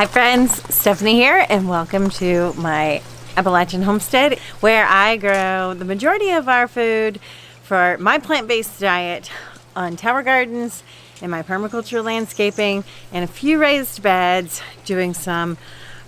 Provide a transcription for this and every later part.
Hi friends, Stephanie here, and welcome to my Appalachian homestead where I grow the majority of our food for my plant-based diet on tower gardens, in my permaculture landscaping, and a few raised beds, doing some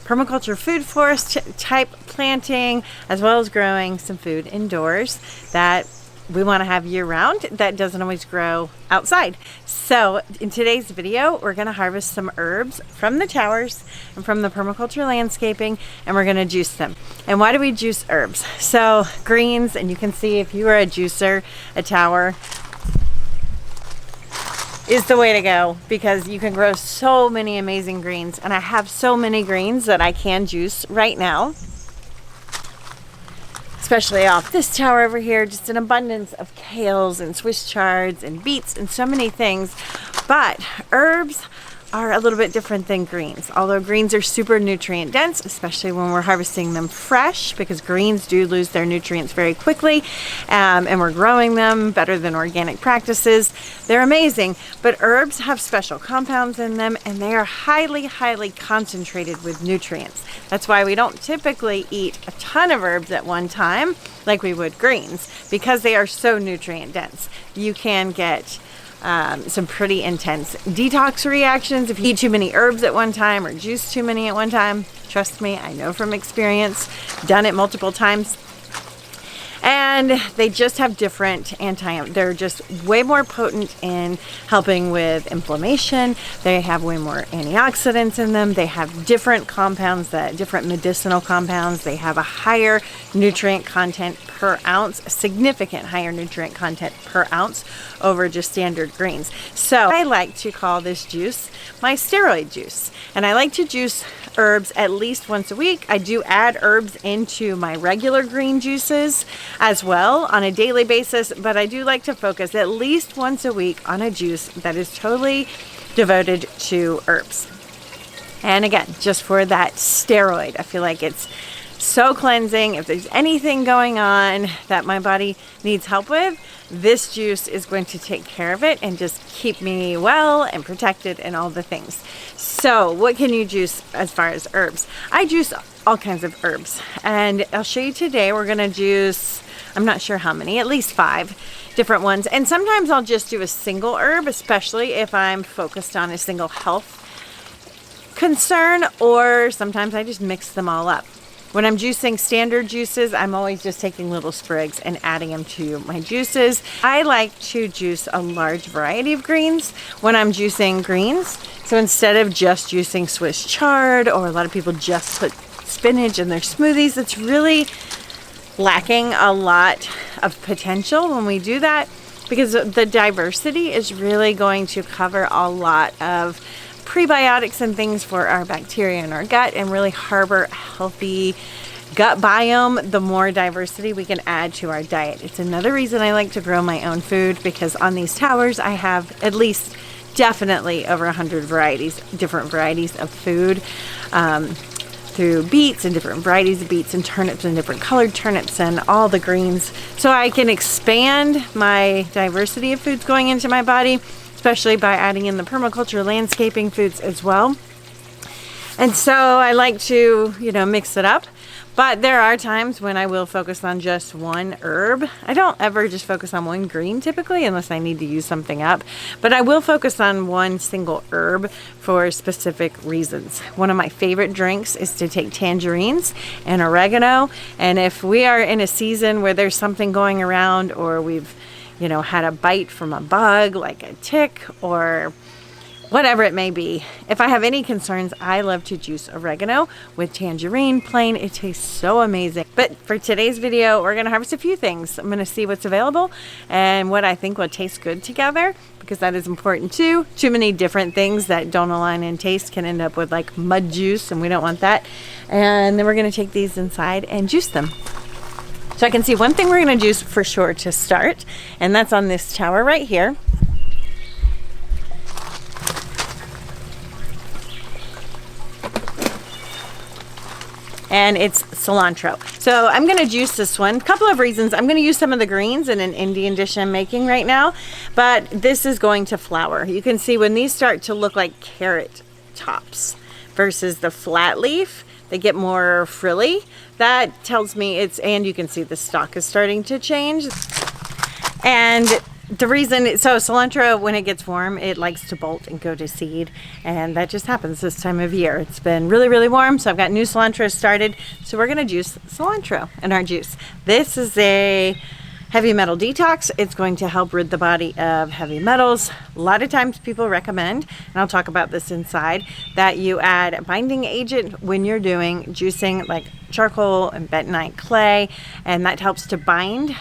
permaculture food forest type planting, as well as growing some food indoors that we want to have year round that doesn't always grow outside. So in today's video, we're going to harvest some herbs from the towers and from the permaculture landscaping, and we're going to juice them. And why do we juice herbs? So greens, and you can see if you are a juicer, a tower is the way to go because you can grow so many amazing greens, and I have so many greens that I can juice right now, especially off this tower over here. Just an abundance of kales and Swiss chards and beets and so many things. But herbs are a little bit different than greens, although greens are super nutrient dense, especially when we're harvesting them fresh, because greens do lose their nutrients very quickly, and we're growing them better than organic practices. They're amazing, but herbs have special compounds in them, and they are highly concentrated with nutrients. That's why we don't typically eat a ton of herbs at one time like we would greens, because they are so nutrient dense. You can get some pretty intense detox reactions if you eat too many herbs at one time or juice too many at one time. Trust me, I know from experience, done it multiple times. And they just have different they're just way more potent in helping with inflammation. They have way more antioxidants in them. They have different compounds, different medicinal compounds. They have a higher nutrient content per ounce, a significant higher nutrient content per ounce over just standard greens. So I like to call this juice my steroid juice. And I like to juice herbs at least once a week. I do add herbs into my regular green juices as well on a daily basis, but I do like to focus at least once a week on a juice that is totally devoted to herbs. And again, just for that steroid, I feel like it's so cleansing. If there's anything going on that my body needs help with, this juice is going to take care of it and just keep me well and protected and all the things. So what can you juice as far as herbs? I juice all kinds of herbs, and I'll show you today. We're going to juice, I'm not sure how many, at least 5 different ones. And sometimes I'll just do a single herb, especially if I'm focused on a single health concern, or sometimes I just mix them all up. When I'm juicing standard juices, I'm always just taking little sprigs and adding them to my juices. I like to juice a large variety of greens when I'm juicing greens. So instead of just juicing Swiss chard, or a lot of people just put spinach in their smoothies, it's really lacking a lot of potential when we do that, because the diversity is really going to cover a lot of prebiotics and things for our bacteria in our gut, and really harbor a healthy gut biome. The more diversity we can add to our diet. It's another reason I like to grow my own food, because on these towers I have at least definitely over 100 different varieties of food, through beets and different varieties of beets, and turnips and different colored turnips and all the greens. So I can expand my diversity of foods going into my body, especially by adding in the permaculture landscaping foods as well. And so I like to, mix it up. But there are times when I will focus on just one herb. I don't ever just focus on one green typically, unless I need to use something up. But I will focus on one single herb for specific reasons. One of my favorite drinks is to take tangerines and oregano. And if we are in a season where there's something going around, or we've had a bite from a bug like a tick or whatever it may be, if I have any concerns, I love to juice oregano with tangerine plain. It tastes so amazing. But for today's video, we're going to harvest a few things. I'm going to see what's available and what I think will taste good together, because that is important too. Too many different things that don't align in taste can end up with like mud juice, and we don't want that. And then we're going to take these inside and juice them. So I can see one thing we're going to juice for sure to start, and that's on this tower right here. And it's cilantro. So I'm going to juice this one. A couple of reasons. I'm going to use some of the greens in an Indian dish I'm making right now, but this is going to flower. You can see when these start to look like carrot tops, versus the flat leaf. They get more frilly. That tells me and you can see the stalk is starting to change. And the reason, so cilantro, when it gets warm, it likes to bolt and go to seed. And that just happens this time of year. It's been really, really warm, so I've got new cilantro started. So we're gonna juice cilantro in our juice. This is a heavy metal detox. It's going to help rid the body of heavy metals. A lot of times people recommend, and I'll talk about this inside, that you add a binding agent when you're doing juicing, like charcoal and bentonite clay, and that helps to bind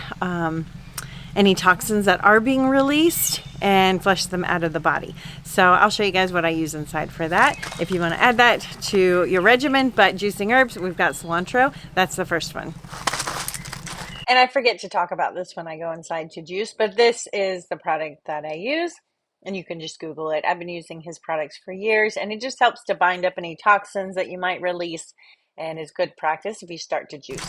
any toxins that are being released and flush them out of the body. So I'll show you guys what I use inside for that if you want to add that to your regimen. But juicing herbs, we've got cilantro. That's the first one. And I forget to talk about this when I go inside to juice, but this is the product that I use, and you can just Google it. I've been using his products for years, and it just helps to bind up any toxins that you might release, and is good practice if you start to juice.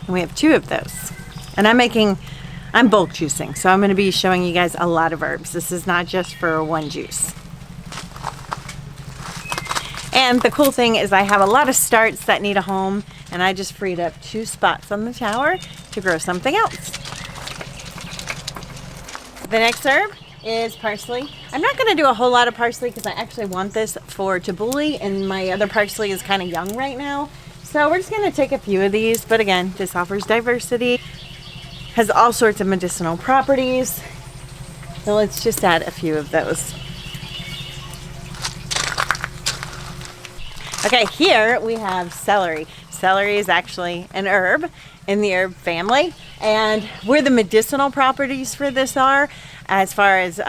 And we have 2 of those, and I'm bulk juicing, so I'm going to be showing you guys a lot of herbs. This is not just for one juice. And the cool thing is I have a lot of starts that need a home, and I just freed up 2 spots on the tower to grow something else. The next herb is parsley. I'm not going to do a whole lot of parsley because I actually want this for tabbouleh, and my other parsley is kind of young right now. So we're just going to take a few of these, but again, this offers diversity, has all sorts of medicinal properties. So let's just add a few of those. Okay, here we have celery. Celery is actually an herb in the herb family, and where the medicinal properties for this are, as far as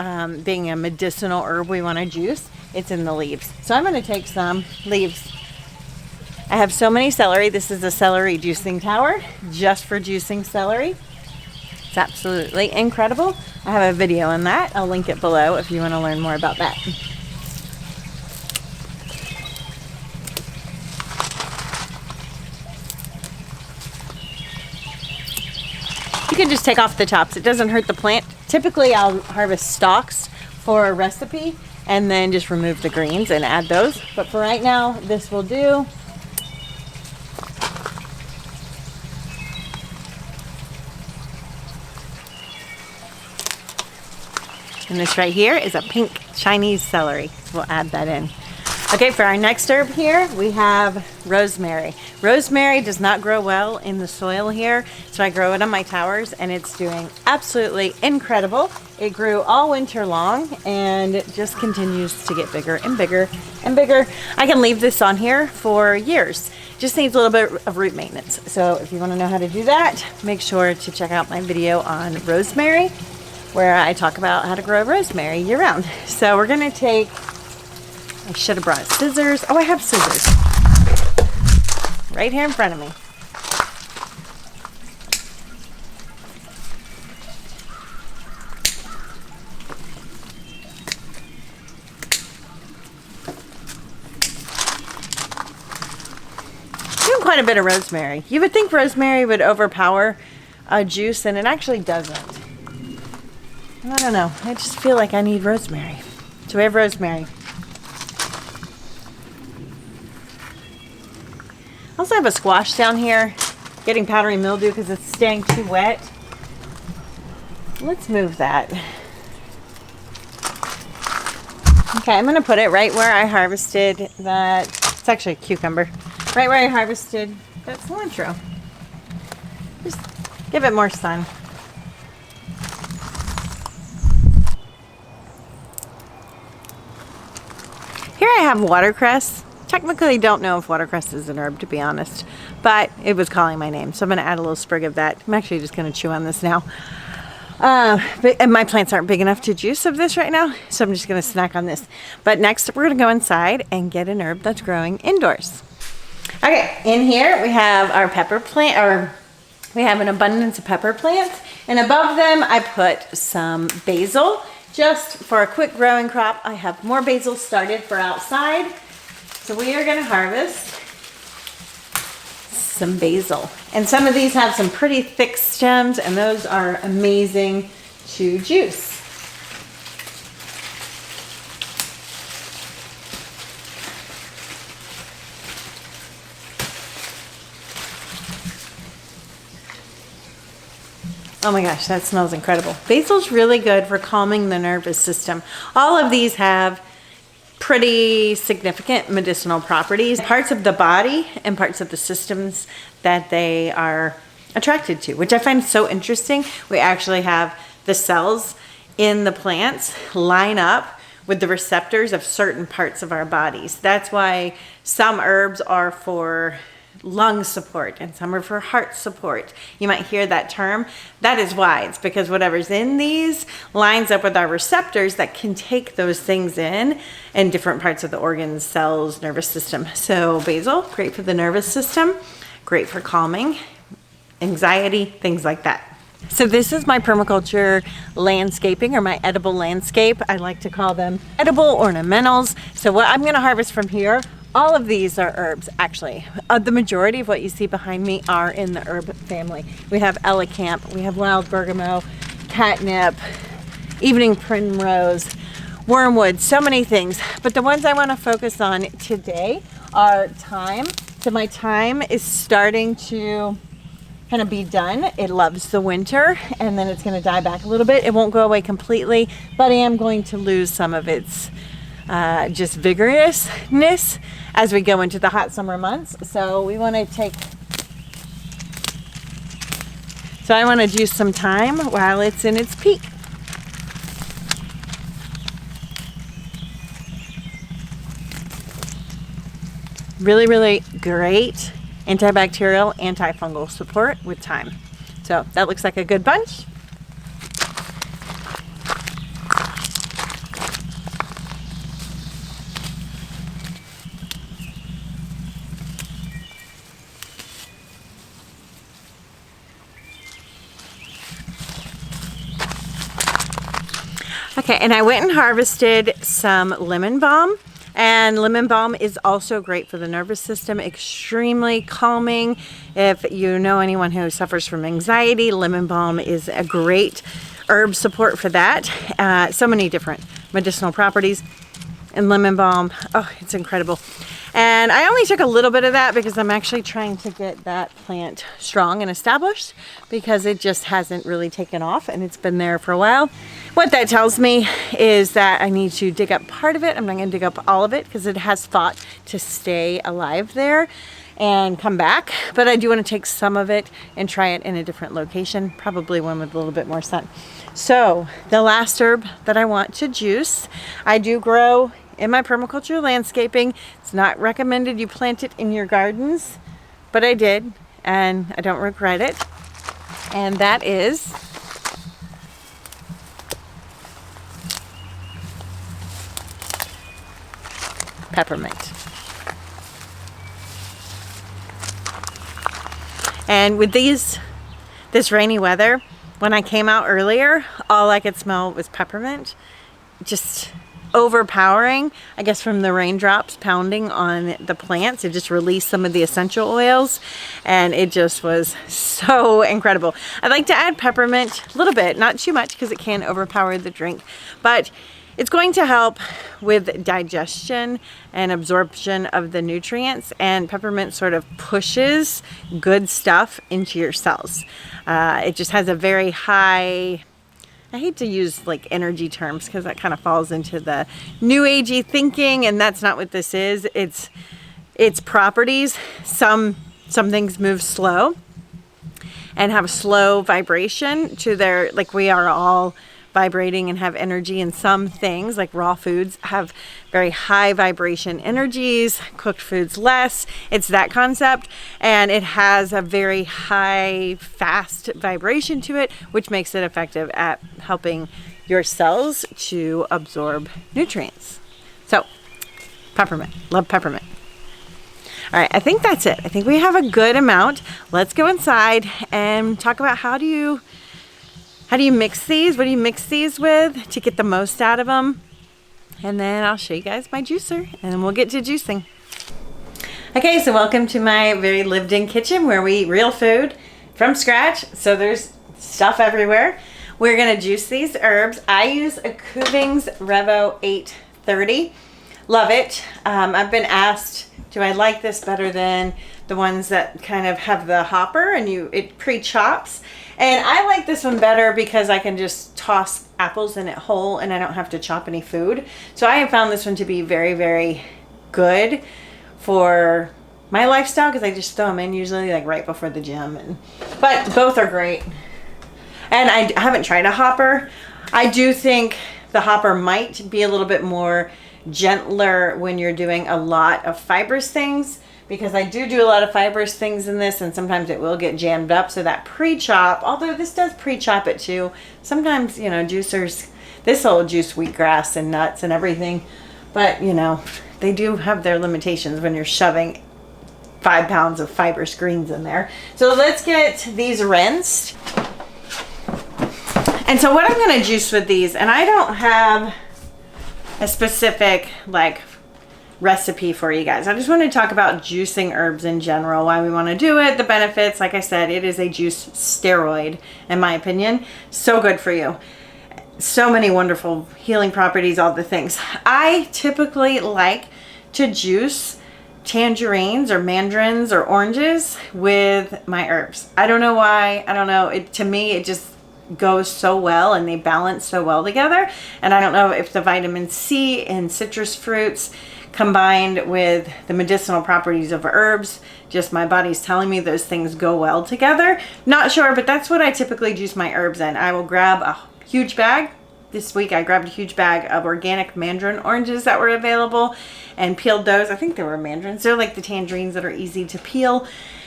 being a medicinal herb we want to juice, it's in the leaves. So I'm going to take some leaves. I have so many celery. This is a celery juicing tower just for juicing celery. It's absolutely incredible. I have a video on that. I'll link it below if you want to learn more about that. You can just take off the tops. It doesn't hurt the plant. Typically, I'll harvest stalks for a recipe and then just remove the greens and add those. But for right now, this will do. And this right here is a pink Chinese celery. We'll add that in. Okay, for our next herb here, we have rosemary. Rosemary does not grow well in the soil here, so I grow it on my towers, and it's doing absolutely incredible. It grew all winter long, and it just continues to get bigger and bigger and bigger. I can leave this on here for years. Just needs a little bit of root maintenance. So if you want to know how to do that, make sure to check out my video on rosemary, where I talk about how to grow rosemary year round. So we're gonna take, I should have brought scissors. Oh, I have scissors right here in front of me. Doing quite a bit of rosemary. You would think rosemary would overpower a juice, and it actually doesn't. I don't know. I just feel like I need rosemary. So we have rosemary. I also have a squash down here getting powdery mildew because it's staying too wet. Let's move that. Okay, I'm going to put it right where I harvested that. It's actually a cucumber. Right where I harvested that cilantro. Just give it more sun. Here I have watercress. Technically don't know if watercress is an herb, to be honest, but it was calling my name, so I'm going to add a little sprig of that. I'm actually just going to chew on this now. And my plants aren't big enough to juice of this right now, so I'm just going to snack on this. But next we're going to go inside and get an herb that's growing indoors. Okay, in here we have our pepper plant, or we have an abundance of pepper plants, and above them I put some basil. Just for a quick growing crop, I have more basil started for outside. So we are going to harvest some basil. And some of these have some pretty thick stems, and those are amazing to juice. Oh my gosh, that smells incredible. Basil's really good for calming the nervous system. All of these have pretty significant medicinal properties, parts of the body and parts of the systems that they are attracted to, which I find so interesting. We actually have the cells in the plants line up with the receptors of certain parts of our bodies. That's why some herbs are for lung support and some are for heart support. You might hear that term. That is why. It's because whatever's in these lines up with our receptors that can take those things in different parts of the organs, cells, nervous system. So basil, great for the nervous system, great for calming, anxiety, things like that. So this is my permaculture landscaping, or my edible landscape. I like to call them edible ornamentals. So what I'm going to harvest from here, all of these are herbs, actually. The majority of what you see behind me are in the herb family. We have elegant, we have wild bergamot, catnip, evening primrose, wormwood, so many things. But the ones I want to focus on today are thyme. So my thyme is starting to kind of be done. It loves the winter, and then it's going to die back a little bit. It won't go away completely, but I am going to lose some of its just vigorousness as we go into the hot summer months. So we want to I want to juice some thyme while it's in its peak. Really, really great antibacterial, antifungal support with thyme. So that looks like a good bunch. Okay, and I went and harvested some lemon balm. And lemon balm is also great for the nervous system, extremely calming. If you know anyone who suffers from anxiety, lemon balm is a great herb support for that. So many different medicinal properties. And lemon balm, oh, it's incredible. And I only took a little bit of that because I'm actually trying to get that plant strong and established, because it just hasn't really taken off and it's been there for a while. What that tells me is that I need to dig up part of it. I'm not going to dig up all of it because it has fought to stay alive there and come back. But I do want to take some of it and try it in a different location, probably one with a little bit more sun. So the last herb that I want to juice, I do grow in my permaculture landscaping. It's not recommended you plant it in your gardens, but I did, and I don't regret it. And that is peppermint. And with this rainy weather, when I came out earlier, all I could smell was peppermint. Just overpowering, I guess, from the raindrops pounding on the plants. It just released some of the essential oils, and it just was so incredible. I like to add peppermint a little bit, not too much because it can overpower the drink, but it's going to help with digestion and absorption of the nutrients, and peppermint sort of pushes good stuff into your cells. It just has a very high, I hate to use like energy terms because that kind of falls into the new agey thinking, and that's not what this is. It's properties. Some things move slow and have a slow vibration to their, like we are all vibrating and have energy, and some things like raw foods have very high vibration energies, cooked foods less. It's that concept, and it has a very high fast vibration to it, which makes it effective at helping your cells to absorb nutrients. So peppermint, love peppermint. All right, I think that's it. I think we have a good amount. Let's go inside and talk about how do you mix these? What do you mix these with to get the most out of them? And then I'll show you guys my juicer, and then we'll get to juicing. Okay, so welcome to my very lived-in kitchen where we eat real food from scratch. So there's stuff everywhere. We're gonna juice these herbs. I use a Kuvings Revo 830. Love it. I've been asked, do I like this better than the ones that kind of have the hopper and it pre-chops? And I like this one better because I can just toss apples in it whole and I don't have to chop any food. So I have found this one to be very, very good for my lifestyle because I just throw them in usually like right before the gym. But both are great. And I haven't tried a hopper. I do think the hopper might be a little bit more gentler when you're doing a lot of fibrous things, because I do a lot of fibrous things in this and sometimes it will get jammed up. So that pre-chop, although this does pre-chop it too, sometimes, you know, juicers, this will juice wheatgrass and nuts and everything, but you know, they do have their limitations when you're shoving 5 pounds of fibrous greens in there. So let's get these rinsed. And so what I'm going to juice with these, and I don't have a specific like recipe for you guys. I just want to talk about juicing herbs in general, why we want to do it, the benefits. Like I said, it is a juice steroid in my opinion. So good for you. So many wonderful healing properties, all the things. I typically like to juice tangerines or mandarins or oranges with my herbs. I don't know why. I don't know. To me, it just goes so well and they balance so well together. And I don't know if the vitamin C in citrus fruits combined with the medicinal properties of herbs, just my body's telling me those things go well together. Not sure, but that's what I typically juice my herbs in. I will grab a huge bag. This week I grabbed a huge bag of organic mandarin oranges that were available and peeled those. I think they were mandarins. They're like the tangerines that are easy to peel.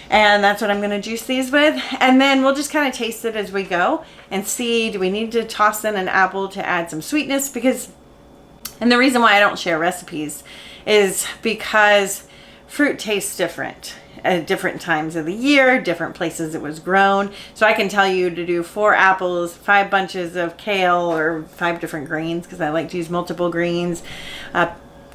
And that's what I'm going to juice these with. And then we'll just kind of taste it as we go and see, do we need to toss in an apple to add some sweetness? Because, and the reason why I don't share recipes is because fruit tastes different at different times of the year, different places it was grown. So I can tell you to do 4 apples, 5 bunches of kale or 5 different greens, because I like to use multiple greens, a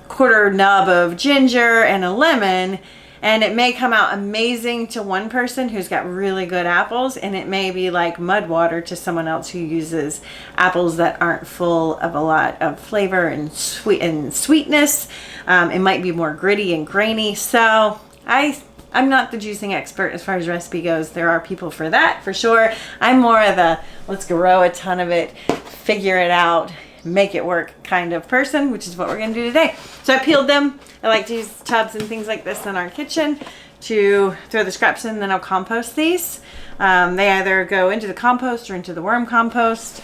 quarter nub of ginger and a lemon. And it may come out amazing to one person who's got really good apples, and it may be like mud water to someone else who uses apples that aren't full of a lot of flavor and sweetness. It might be more gritty and grainy. So I'm not the juicing expert as far as recipe goes. There are people for that, for sure. I'm more of the let's grow a ton of it, figure it out, make it work kind of person, which is what we're going to do today. So I peeled them. I like to use tubs and things like this in our kitchen to throw the scraps in, then I'll compost these. They either go into the compost or into the worm compost.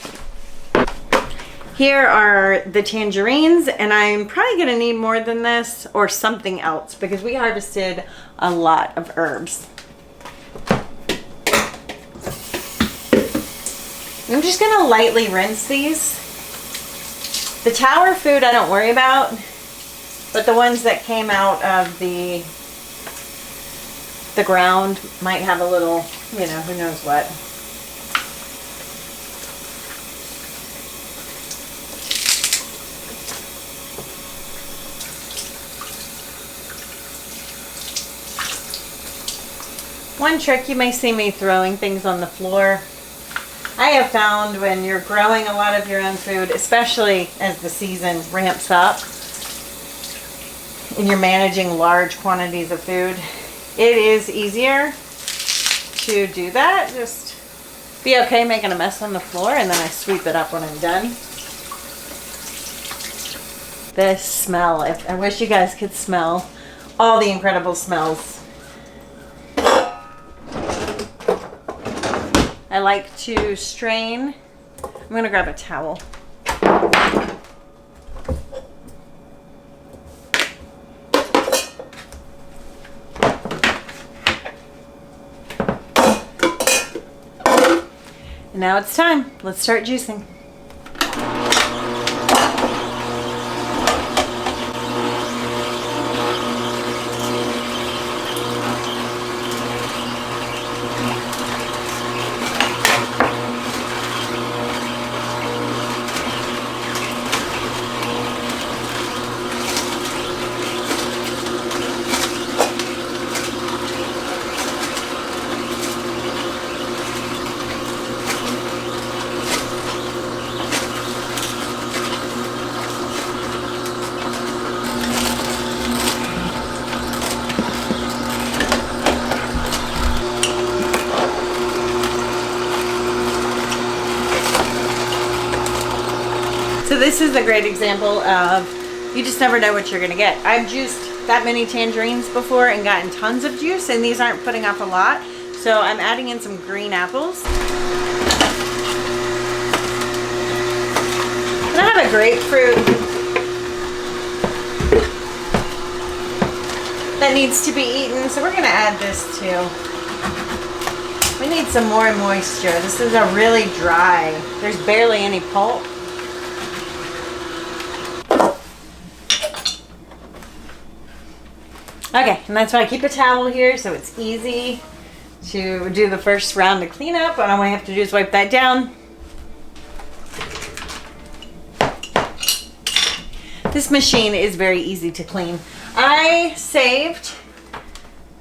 Here are the tangerines, and I'm probably going to need more than this or something else because we harvested a lot of herbs. I'm just going to lightly rinse these. The tower food I don't worry about, but the ones that came out of the ground might have a little, you know, who knows what. One trick, you may see me throwing things on the floor. I have found when you're growing a lot of your own food, especially as the season ramps up and you're managing large quantities of food, it is easier to do that. Just be okay making a mess on the floor, and then I sweep it up when I'm done. This smell, I wish you guys could smell all the incredible smells. I like to strain. I'm going to grab a towel. And now it's time. Let's start juicing. So this is a great example of you just never know what you're gonna get. I've juiced that many tangerines before and gotten tons of juice, and these aren't putting off a lot. So I'm adding in some green apples. And I have a grapefruit that needs to be eaten, so we're gonna add this too. We need some more moisture. This is a really dry. There's barely any pulp. Okay, and that's why I keep a towel here so it's easy to do the first round of cleanup. And all I have to do is wipe that down. This machine is very easy to clean. I saved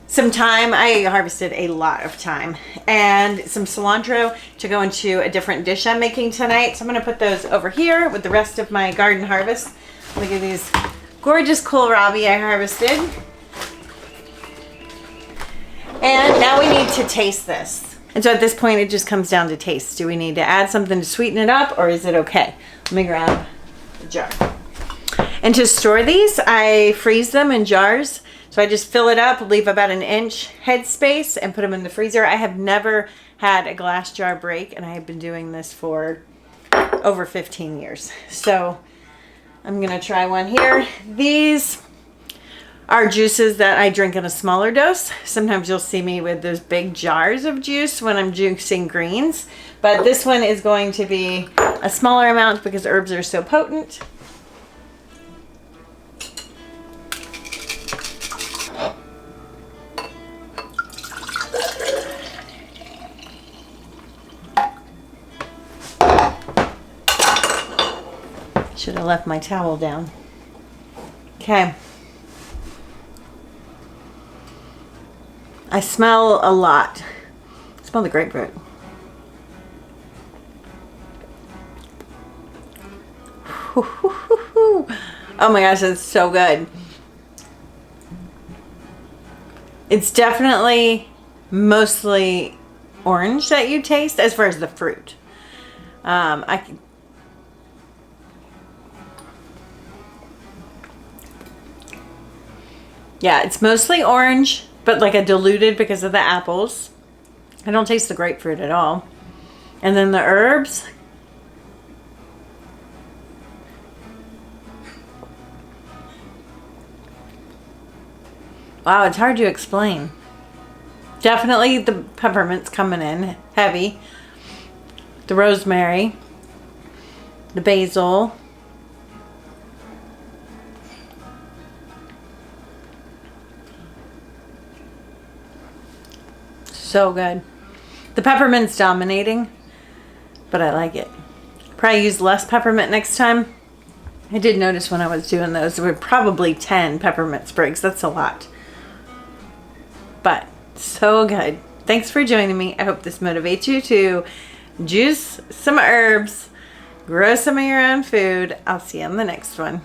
some time. I harvested a lot of time and some cilantro to go into a different dish I'm making tonight. So I'm going to put those over here with the rest of my garden harvest. Look at these gorgeous kohlrabi I harvested. And now we need to taste this. And so at this point, it just comes down to taste. Do we need to add something to sweeten it up, or is it okay? Let me grab a jar. And to store these, I freeze them in jars. So I just fill it up, leave about an inch head space, and put them in the freezer. I have never had a glass jar break, and I have been doing this for over 15 years. So I'm gonna try one here. These are juices that I drink in a smaller dose. Sometimes you'll see me with those big jars of juice when I'm juicing greens, but this one is going to be a smaller amount because herbs are so potent. Should have left my towel down. Okay. I smell a lot. I smell the grapefruit. Oh my gosh, that's so good. It's definitely mostly orange that you taste as far as the fruit. Yeah, it's mostly orange, but like a diluted because of the apples. I don't taste the grapefruit at all. And then the herbs. Wow, it's hard to explain. Definitely the peppermint's coming in heavy. The rosemary. The basil. So good. The peppermint's dominating, but I like it. Probably use less peppermint next time. I did notice when I was doing those, there were probably 10 peppermint sprigs. That's a lot. But so good. Thanks for joining me. I hope this motivates you to juice some herbs, grow some of your own food. I'll see you on the next one.